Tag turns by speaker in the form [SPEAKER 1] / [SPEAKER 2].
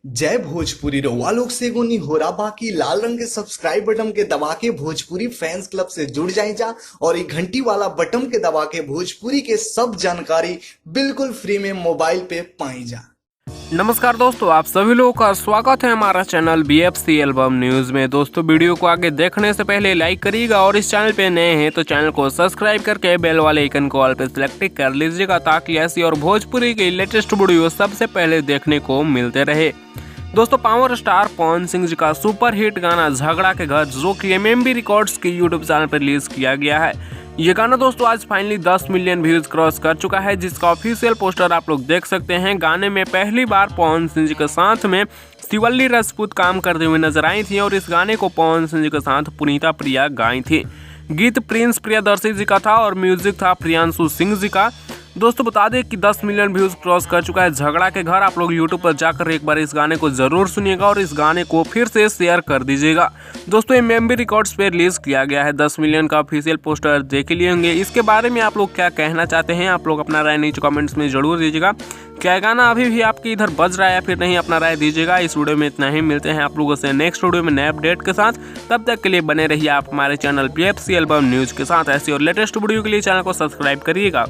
[SPEAKER 1] जय भोजपुरी रउआ लोग से एगो निहोरा बाकी लाल रंग के सब्सक्राइब बटन के दबा के भोजपुरी फैंस क्लब से जुड़ जाए जा और ये घंटी वाला बटन के दबा के भोजपुरी के सब जानकारी बिल्कुल फ्री में मोबाइल पे पाई जा।
[SPEAKER 2] नमस्कार दोस्तों, आप सभी लोगों का स्वागत है हमारा चैनल BFC एल्बम न्यूज में। दोस्तों, वीडियो को आगे देखने से पहले लाइक करिएगा और इस चैनल पे नए हैं तो चैनल को सब्सक्राइब करके बेल वाले आइकन को ऑल पे सिलेक्ट कर लीजिएगा ताकि ऐसी और भोजपुरी की लेटेस्ट वीडियो सबसे पहले देखने को मिलते रहे। दोस्तों, पावर स्टार पवन सिंह जी का सुपर हिट गाना झगड़ा के घर, जो कि MMB रिकॉर्ड्स के यूट्यूब चैनल पर रिलीज किया गया है। ये गाना दोस्तों आज फाइनली 10 मिलियन व्यूज क्रॉस कर चुका है, जिसका ऑफिशियल पोस्टर आप लोग देख सकते हैं। गाने में पहली बार पवन सिंह जी के साथ में शिवल्ली राजपूत काम करते हुए नजर आई थी और इस गाने को पवन सिंह जी के साथ पुनीता प्रिया गाई थी। गीत प्रिंस प्रियदर्शी जी का था और म्यूजिक था प्रियांशु सिंह जी का। दोस्तों, बता दें कि 10 मिलियन व्यूज क्रॉस कर चुका है झगड़ा के घर। आप लोग यूट्यूब पर जाकर एक बार इस गाने को जरूर सुनिएगा और इस गाने को फिर से शेयर कर दीजिएगा। दोस्तों, MMB रिकॉर्ड्स पे रिलीज किया गया है। 10 मिलियन का ऑफिशियल पोस्टर देख लिए होंगे। इसके बारे में आप लोग क्या कहना चाहते हैं, आप लोग अपना राय नीचे कमेंट्स में जरूर दीजिएगा। क्या गाना अभी भी आपके इधर बज रहा है या फिर नहीं, अपना राय दीजिएगा। इस वीडियो में इतना ही, मिलते हैं आप लोगों से नेक्स्ट वीडियो में नए अपडेट के साथ। तब तक के लिए बने रहिए आप हमारे चैनल BFC एल्बम न्यूज के साथ। ऐसी और लेटेस्ट वीडियो के लिए चैनल को सब्सक्राइब करिएगा।